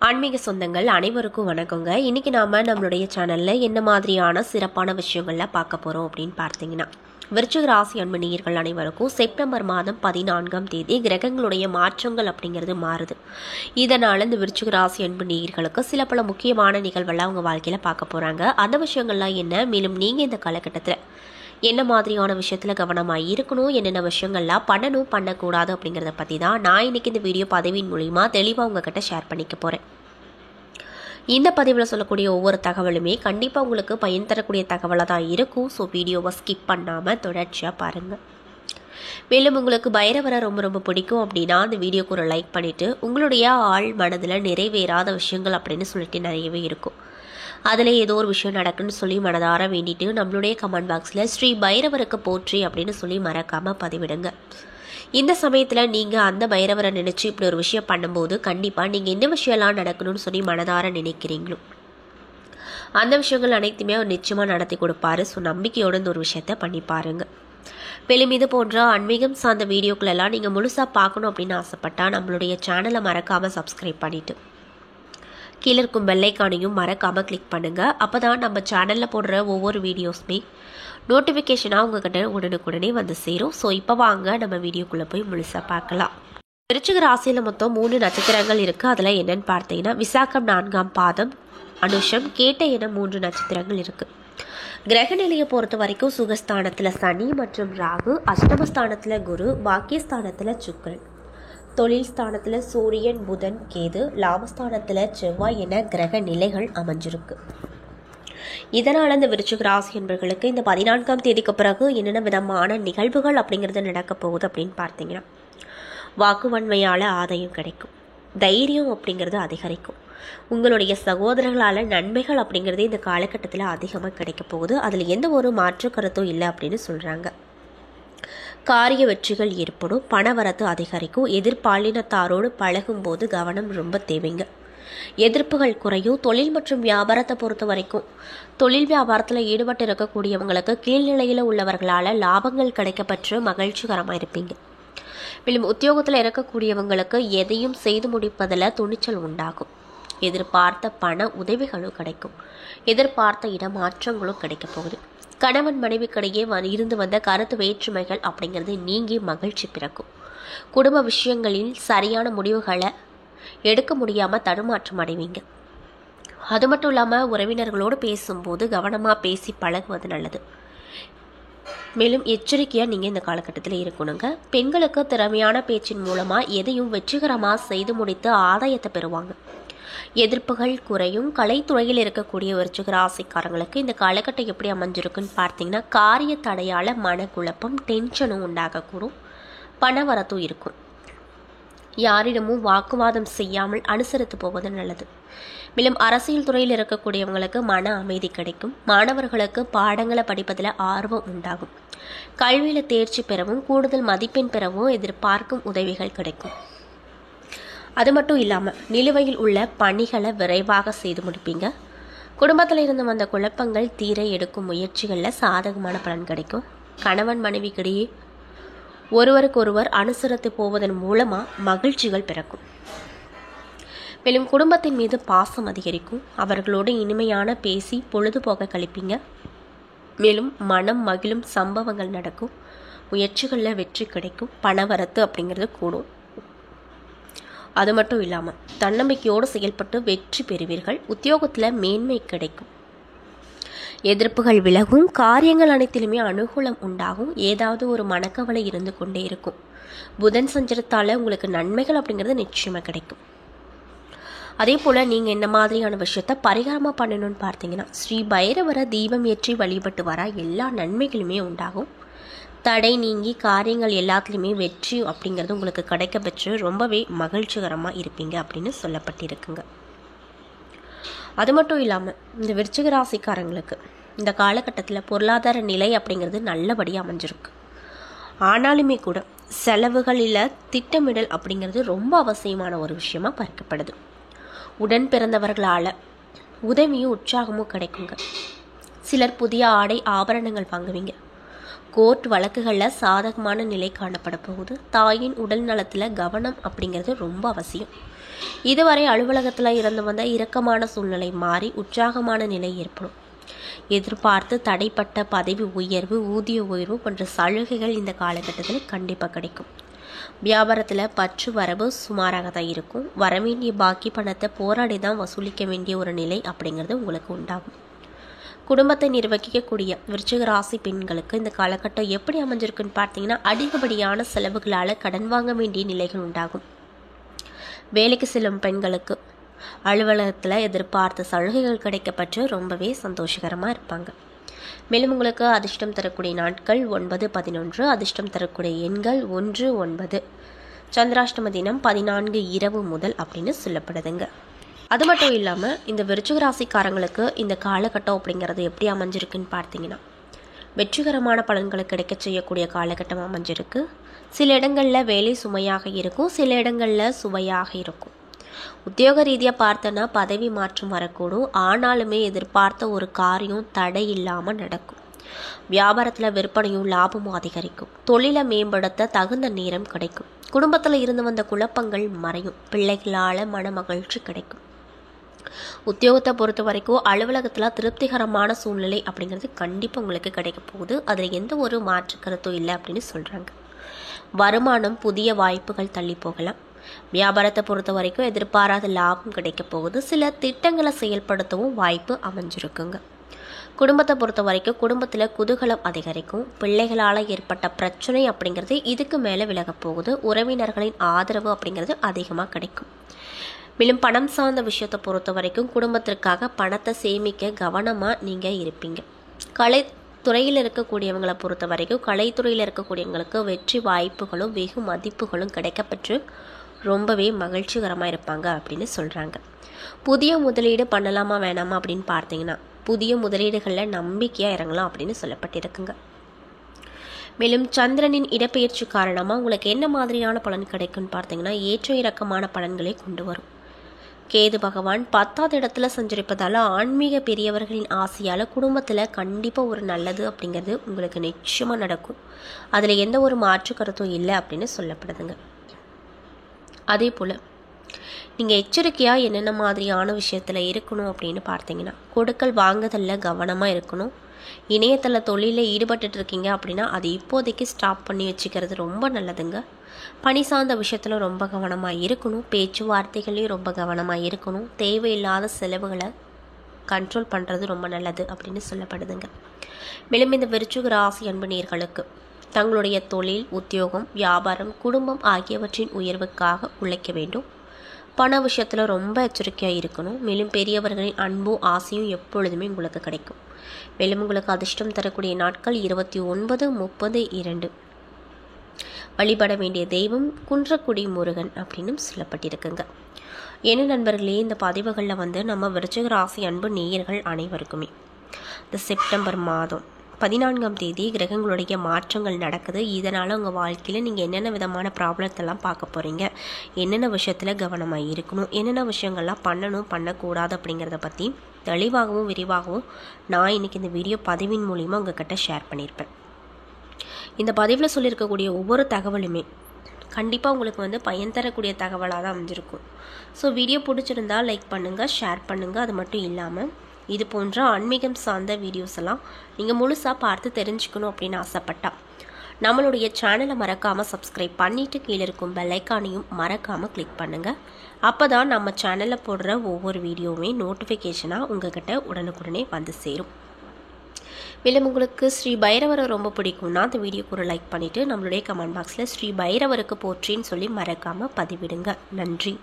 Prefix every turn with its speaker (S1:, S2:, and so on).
S1: ஆன்மீக சொந்தங்கள் அனைவருக்கும் வணக்கங்க. இன்றைக்கி நாம் நம்மளுடைய சேனலில் என்ன மாதிரியான சிறப்பான விஷயங்கள்லாம் பார்க்க போகிறோம் அப்படின்னு பார்த்தீங்கன்னா, விருச்சிக ராசி அன்பு நேயர்கள் அனைவருக்கும் செப்டம்பர் மாதம் 14ஆம் தேதி கிரகங்களுடைய மாற்றங்கள் அப்படிங்கிறது மாறுது. இதனால் இந்த விருச்சிக ராசி அன்பு நேயர்களுக்கு சில பல முக்கியமான நிகழ்வெல்லாம் அவங்க வாழ்க்கையில் பார்க்க போகிறாங்க. அந்த விஷயங்கள்லாம் என்ன, மேலும் நீங்கள் இந்த காலகட்டத்தில் என்ன மாதிரியான விஷயத்தில் கவனமாக இருக்கணும், என்னென்ன விஷயங்கள்லாம் பண்ணணும் பண்ணக்கூடாது அப்படிங்கிறத பற்றி தான் நான் இன்றைக்கி இந்த வீடியோ பதிவின் மூலிமா தெளிவாக உங்ககிட்ட ஷேர் பண்ணிக்க போகிறேன். இந்த பதிவில் சொல்லக்கூடிய ஒவ்வொரு தகவலுமே கண்டிப்பாக உங்களுக்கு பயன் தரக்கூடிய தகவலாக தான் இருக்கும். ஸோ வீடியோவை ஸ்கிப் பண்ணாமல் தொடர்ச்சியாக பாருங்கள். மேலும் உங்களுக்கு பைரவரை ரொம்ப ரொம்ப பிடிக்கும் அப்படின்னா அந்த வீடியோக்கு ஒரு லைக் பண்ணிவிட்டு, உங்களுடைய ஆள் மனதில் நிறைவேறாத விஷயங்கள் அப்படின்னு சொல்லிட்டு நிறையவே இருக்கும், அதில் ஏதோ ஒரு விஷயம் நடக்குன்னு சொல்லி மனதார வேண்டிட்டு நம்மளுடைய கமெண்ட் பாக்ஸில் ஸ்ரீ பைரவருக்கு போற்றி அப்படின்னு சொல்லி மறக்காமல் பதிவிடுங்க. இந்த சமயத்தில் நீங்கள் அந்த பைரவரை நினச்சி இப்படி ஒரு விஷயம் பண்ணும்போது கண்டிப்பாக நீங்கள் என்ன விஷயம்லாம் நடக்கணும்னு சொல்லி மனதார நினைக்கிறீங்களோ அந்த விஷயங்கள் அனைத்துமே அவர் நிச்சயமாக நடத்தி கொடுப்பாரு. ஸோ நம்பிக்கையோடு இந்த ஒரு விஷயத்த பண்ணி பாருங்கள். மேலும் இது போன்ற ஆன்மீகம் சார்ந்த வீடியோக்களெல்லாம் நீங்கள் முழுசாக பார்க்கணும் அப்படின்னு ஆசைப்பட்டால் நம்மளுடைய சேனலை மறக்காமல் சப்ஸ்கிரைப் பண்ணிவிட்டு கீழே இருக்கும் பெல்லைக்கானையும் மறக்காமல் கிளிக் பண்ணுங்கள். அப்போ தான் நம்ம சேனலில் போடுற ஒவ்வொரு வீடியோஸுமே நோட்டிஃபிகேஷனாக உங்கள்கிட்ட உடனுக்குடனே வந்து சேரும். ஸோ இப்போ வாங்க நம்ம வீடியோக்குள்ளே போய் முழுசாக பார்க்கலாம். விருச்சிக ராசியில் மொத்தம் 3 நட்சத்திரங்கள் இருக்குது. அதில் என்னென்னு பார்த்தீங்கன்னா, விசாகம் 4ஆம் பாதம், அனுஷம், கேட்டை என 3 நட்சத்திரங்கள் இருக்குது. கிரக நிலையை பொறுத்த வரைக்கும் சுகஸ்தானத்தில் சனி மற்றும் ராகு, அஷ்டமஸ்தானத்தில் குரு, பாக்கியஸ்தானத்தில் சுக்கிரன், தொழில் ஸ்தானத்தில் சூரியன், புதன், கேது, லாபஸ்தானத்தில் செவ்வாய் என கிரக நிலைகள் அமைஞ்சிருக்கு. இதனால் இந்த விருச்சிக ராசி என்பவர்களுக்கு இந்த 14ஆம் தேதிக்கு பிறகு என்னென்ன விதமான நிகழ்வுகள் அப்படிங்கிறது நடக்க போகுது அப்படின்னு பார்த்தீங்கன்னா, வாக்குவன்மையால் ஆதாயம் கிடைக்கும், தைரியம் அப்படிங்கிறது அதிகரிக்கும், உங்களுடைய சகோதரர்களால் நன்மைகள் அப்படிங்கிறது இந்த காலகட்டத்தில் அதிகமாக கிடைக்க போகுது. அதில் எந்த ஒரு மாற்று கருத்தும் இல்லை அப்படின்னு சொல்கிறாங்க. காரிய வெற்றிகள் ஏற்படும், பணவரத்து அதிகரிக்கும், எதிர்பாலினத்தாரோடு பழகும்போது கவனம் ரொம்ப தேவைங்க. எதிர்ப்புகள் குறையும். தொழில் மற்றும் வியாபாரத்தை பொறுத்த வரைக்கும் தொழில் வியாபாரத்தில் ஈடுபட்டு இருக்கக்கூடியவங்களுக்கு கீழ்நிலையில் உள்ளவர்களால் லாபங்கள் கிடைக்கப்பெற்று மகிழ்ச்சிகரமாக இருப்பீங்க. மேலும் உத்தியோகத்தில் இருக்கக்கூடியவங்களுக்கு எதையும் செய்து முடிப்பதில் துணிச்சல் உண்டாகும். எதிர்பார்த்த பண உதவிகளும் கிடைக்கும். எதிர்பார்த்த இடமாற்றங்களும் கிடைக்க போகுது. கணவன் மனைவிக்கிடையே இருந்து வந்த கருத்து வேற்றுமைகள் அப்படிங்கிறது நீங்கி மகிழ்ச்சி பிறக்கும். குடும்ப விஷயங்களில் சரியான முடிவுகளை எடுக்க முடியாமல் தடுமாற்றம் அடைவீங்க. அது மட்டும் இல்லாமல் உறவினர்களோடு பேசும்போது கவனமாக பேசி பழகுவது நல்லது. மேலும் எச்சரிக்கையாக நீங்கள் இந்த காலகட்டத்தில் இருக்கணுங்க. பெண்களுக்கு திறமையான பேச்சின் மூலமாக எதையும் வெற்றிகரமாக செய்து முடித்து ஆதாயத்தை பெறுவாங்க. எதிர்ப்புகள் குறையும். கலைத்துறையில் இருக்கக்கூடிய விருச்சிக ராசிக்காரங்களுக்கு இந்த காலகட்டம் எப்படி அமைஞ்சிருக்குன்னு பார்த்தீங்கன்னா, காரிய தடையால் மனக்குழப்பம், டென்ஷனும் உண்டாகக்கூடும், பணவரத்தும் இருக்கும். யாரிடமும் வாக்குவாதம் செய்யாமல் அனுசரித்து போவது நல்லது. மேலும் அரசியல் துறையில் இருக்கக்கூடியவங்களுக்கு மன அமைதி கிடைக்கும். மாணவர்களுக்கு பாடங்களை படிப்பதில் ஆர்வம் உண்டாகும். கல்வியில் தேர்ச்சி பெறவும் கூடுதல் மதிப்பெண் பெறவும் எதிர்பார்க்கும் உதவிகள் கிடைக்கும். அது மட்டும் இல்லாமல் நிலுவையில் உள்ள பணிகளை விரைவாக செய்து முடிப்பீங்க. குடும்பத்தில் இருந்து வந்த குழப்பங்கள் தீர எடுக்கும் முயற்சிகளில் சாதகமான பலன் கிடைக்கும். கணவன் மனைவிக்கிடையே ஒருவருக்கொருவர் அனுசரித்து போவதன் மூலமாக மகிழ்ச்சிகள் பிறக்கும். மேலும் குடும்பத்தின் மீது பாசம் அதிகரிக்கும். அவர்களோடு இனிமையான பேசி பொழுதுபோக கழிப்பீங்க. மேலும் மனம் மகிழும் சம்பவங்கள் நடக்கும். முயற்சிகளில் வெற்றி கிடைக்கும். பணவரத்து அப்படிங்கிறது கூடும். அது மட்டும் இல்லாமல் தன்னம்பிக்கையோடு செயல்பட்டு வெற்றி பெறுவீர்கள். உத்தியோகத்தில் மேன்மை கிடைக்கும். எதிர்ப்புகள் விலகும். காரியங்கள் அனைத்திலுமே அனுகூலம் உண்டாகும். ஏதாவது ஒரு மனக்கவலை இருந்து கொண்டே இருக்கும். புதன் சஞ்சரத்தால் உங்களுக்கு நன்மைகள் அப்படிங்கிறது நிச்சயமாக கிடைக்கும். அதே போல் நீங்கள் என்ன மாதிரியான விஷயத்த பரிகாரமாக பண்ணணும்னு பார்த்தீங்கன்னா, ஸ்ரீ பைரவரை தீபம் ஏற்றி வழிபட்டு வர எல்லா நன்மைகளுமே உண்டாகும். தடை நீங்கி காரியங்கள் எல்லாத்துலேயுமே வெற்றி அப்படிங்கிறது உங்களுக்கு கிடைக்க பெற்று ரொம்பவே மகிழ்ச்சிகரமாக இருப்பீங்க அப்படின்னு சொல்லப்பட்டிருக்குங்க. அது மட்டும் இல்லாமல் இந்த விருச்சிக ராசிக்காரங்களுக்கு இந்த காலகட்டத்தில் பொருளாதார நிலை அப்படிங்கிறது நல்லபடியாக அமைஞ்சிருக்கு. ஆனாலுமே கூட செலவுகளில் திட்டமிடல் அப்படிங்கிறது ரொம்ப அவசியமான ஒரு விஷயமா பார்க்கப்படுது. உடன் பிறந்தவர்களால் உதவியும் உற்சாகமும் கிடைக்குங்க. சிலர் புதிய ஆடை ஆபரணங்கள் வாங்குவீங்க. கோர்ட் வழக்குகளில் சாதகமான நிலை காணப்பட போகுது. தாயின் உடல் நலத்தில் கவனம் அப்படிங்கிறது ரொம்ப அவசியம். இதுவரை அலுவலகத்தில் இருந்து வந்த இறுக்கமான சூழ்நிலை மாறி உற்சாகமான நிலை ஏற்படும். எதிர்பார்த்து தடைப்பட்ட பதவி உயர்வு, ஊதிய உயர்வு போன்ற சலுகைகள் இந்த காலகட்டத்தில் கண்டிப்பாக கிடைக்கும். வியாபாரத்தில் பற்று வரவு சுமாராக தான் இருக்கும். வரவேண்டிய பாக்கி பணத்தை போராடி தான் வசூலிக்க வேண்டிய ஒரு நிலை அப்படிங்கிறது உங்களுக்கு உண்டாகும். குடும்பத்தை நிர்வகிக்கக்கூடிய விருச்சிக ராசி பெண்களுக்கு இந்த காலகட்டம் எப்படி அமைஞ்சிருக்குன்னு பார்த்தீங்கன்னா, அதிகப்படியான செலவுகளால் கடன் வாங்க வேண்டிய நிலைகள் உண்டாகும். வேலைக்கு செல்லும் பெண்களுக்கு அலுவலகத்தில் எதிர்பார்த்த சலுகைகள் கிடைக்கப்பட்டு ரொம்பவே சந்தோஷகரமாக இருப்பாங்க. மேலும் உங்களுக்கு அதிர்ஷ்டம் தரக்கூடிய நாட்கள் 9, 11. அதிர்ஷ்டம் தரக்கூடிய எண்கள் 1, 9. சந்திராஷ்டம தினம் 14 இரவு முதல் அப்படின்னு சொல்லப்படுதுங்க. அது மட்டும் இல்லாமல் இந்த விருச்சிக ராசிக்காரங்களுக்கு இந்த காலகட்டம் அப்படிங்கிறது எப்படி அமைஞ்சிருக்குன்னு பார்த்தீங்கன்னா, வெற்றிகரமான பலன்களை கிடைக்க செய்யக்கூடிய காலகட்டம் அமைஞ்சிருக்கு. சில இடங்களில் வேலை சுமையாக இருக்கும், சில இடங்களில் சுவையாக இருக்கும். உத்தியோக ரீதியாக பார்த்தோன்னா பதவி மாற்றம் வரக்கூடும். ஆனாலுமே எதிர்பார்த்த ஒரு காரியம் தடை இல்லாமல் நடக்கும். வியாபாரத்தில் விற்பனையும் லாபமும் அதிகரிக்கும். தொழிலை மேம்படுத்த தகுந்த நேரம் கிடைக்கும். குடும்பத்தில் இருந்து வந்த குழப்பங்கள் மறையும். பிள்ளைகளால் மன மகிழ்ச்சி கிடைக்கும். உத்தியோகத்தை பொறுத்த வரைக்கும் அலுவலகத்தில் திருப்திகரமான சூழ்நிலை அப்படிங்கிறது கண்டிப்பாக உங்களுக்கு கிடைக்க போகுது. அதில் எந்த ஒரு மாற்று கருத்தும் இல்லை அப்படின்னு சொல்கிறாங்க. வருமானம், புதிய வாய்ப்புகள் தள்ளி போகலாம். வியாபாரத்தை பொறுத்த வரைக்கும் எதிர்பாராத லாபம் கிடைக்க போகுது. சில திட்டங்களை செயல்படுத்தவும் வாய்ப்பு அமைஞ்சிருக்குங்க. குடும்பத்தை பொறுத்த வரைக்கும் குடும்பத்தில் குதூகலம் அதிகரிக்கும். பிள்ளைகளால் ஏற்பட்ட பிரச்சனை அப்படிங்கிறது இதுக்கு மேலே விலக போகுது. உறவினர்களின் ஆதரவு அப்படிங்கிறது அதிகமாக கிடைக்கும். மேலும் பணம் சார்ந்த விஷயத்தை பொறுத்த வரைக்கும் குடும்பத்திற்காக பணத்தை சேமிக்க கவனமாக நீங்கள் இருப்பீங்க. கலைத்துறையில் இருக்கக்கூடியவங்களை பொறுத்த வரைக்கும் கலைத்துறையில் இருக்கக்கூடியவங்களுக்கு வெற்றி வாய்ப்புகளும் வெகு மதிப்புகளும் கிடைக்கப்பெற்று ரொம்பவே மகிழ்ச்சிகரமாக இருப்பாங்க அப்படின்னு சொல்கிறாங்க. புதிய முதலீடு பண்ணலாமா வேணாமா அப்படின்னு பார்த்தீங்கன்னா, புதிய முதலீடுகளில் நம்பிக்கையாக இறங்கலாம் அப்படின்னு சொல்லப்பட்டிருக்குங்க. மேலும் சந்திரனின் இடப்பெயர்ச்சி காரணமாக உங்களுக்கு என்ன மாதிரியான பலன் கிடைக்கும்னு பார்த்தீங்கன்னா, ஏற்ற இறக்கமான பலன்களை கொண்டு வரும். கேது பகவான் 10வது இடத்துல சஞ்சரிப்பதால் ஆன்மீக பெரியவர்களின் ஆசையால் குடும்பத்தில் கண்டிப்பாக ஒரு நல்லது அப்படிங்கிறது உங்களுக்கு நிச்சயமாக நடக்கும். அதில் எந்த ஒரு மாற்று கருத்தும் இல்லை அப்படின்னு சொல்லப்படுதுங்க. அதே போல் நீங்கள் எச்சரிக்கையாக என்னென்ன மாதிரியான விஷயத்தில் இருக்கணும் அப்படின்னு பார்த்தீங்கன்னா, கொடுக்கல் வாங்குதலில் கவனமாக இருக்கணும். இணையதள தொழிலில் ஈடுபட்டு இருக்கீங்க அப்படின்னா அது இப்போதைக்கு ஸ்டாப் பண்ணி வச்சுக்கிறது ரொம்ப நல்லதுங்க. பணி சார்ந்த விஷயத்தில் ரொம்ப கவனமாக இருக்கணும். பேச்சுவார்த்தைகளையும் ரொம்ப கவனமாக இருக்கணும். தேவையில்லாத செலவுகளை கண்ட்ரோல் பண்ணுறது ரொம்ப நல்லது அப்படின்னு சொல்லப்படுதுங்க. மேலும் இந்த விருச்சிக ராசி அன்பு நேயர்களுக்கு தங்களுடைய தொழில், உத்தியோகம், வியாபாரம், குடும்பம் ஆகியவற்றின் உயர்வுக்காக உழைக்க வேண்டும். பண விஷயத்தில் ரொம்ப எச்சரிக்கையாக இருக்கணும். மேலும் பெரியவர்களின் அன்பும் ஆசையும் எப்பொழுதுமே உங்களுக்கு கிடைக்கும். மேலும் உங்களுக்கு அதிர்ஷ்டம் தரக்கூடிய நாட்கள் 29, 30, 2. வழிபட வேண்டிய தெய்வம் குன்றக்குடி முருகன் அப்படின்னு சொல்லப்பட்டிருக்குங்க. என்ன நண்பர்களே, இந்த பதிவுகளில் நம்ம விருச்சிக ராசி அன்பு நேயர்கள் அனைவருக்குமே இந்த செப்டம்பர் மாதம் 14ஆம் தேதி கிரகங்களுடைய மாற்றங்கள் நடக்குது. இதனால் உங்கள் வாழ்க்கையில் நீங்கள் என்னென்ன விதமான ப்ராப்ளத்தெல்லாம் பார்க்க போகிறீங்க, என்னென்ன விஷயத்தில் கவனமாக இருக்கணும், என்னென்ன விஷயங்கள்லாம் பண்ணணும் பண்ணக்கூடாது அப்படிங்கிறத பற்றி தெளிவாகவும் விரிவாகவும் நான் இன்றைக்கி இந்த வீடியோ பதிவின் மூலிமா உங்கள்கிட்ட ஷேர் பண்ணியிருப்பேன். இந்த பதிவில் சொல்லியிருக்கக்கூடிய ஒவ்வொரு தகவலுமே கண்டிப்பாக உங்களுக்கு பயன் தரக்கூடிய தகவலாக தான் அமைஞ்சிருக்கும். ஸோ வீடியோ பிடிச்சிருந்தால் லைக் பண்ணுங்கள், ஷேர் பண்ணுங்கள். அது மட்டும் இல்லாமல் இது போன்ற ஆன்மீகம் சார்ந்த வீடியோஸ் எல்லாம் நீங்கள் முழுசாக பார்த்து தெரிஞ்சுக்கணும் அப்படின்னு ஆசைப்பட்டா நம்மளுடைய சேனலை மறக்காமல் சப்ஸ்கிரைப் பண்ணிவிட்டு கீழே இருக்கும் பெல் ஐக்கானையும் மறக்காமல் கிளிக் பண்ணுங்கள். அப்போ தான் நம்ம சேனலில் போடுற ஒவ்வொரு வீடியோவுமே நோட்டிஃபிகேஷனாக உங்கள்கிட்ட உடனுக்குடனே வந்து சேரும். மேலும் உங்களுக்கு ஸ்ரீ பைரவரை ரொம்ப பிடிக்கும்னா அந்த வீடியோக்கு ஒரு லைக் பண்ணிவிட்டு நம்மளுடைய கமெண்ட் பாக்ஸில் ஸ்ரீ பைரவருக்கு போற்றின்னு சொல்லி மறக்காமல் பதிவிடுங்க. நன்றி.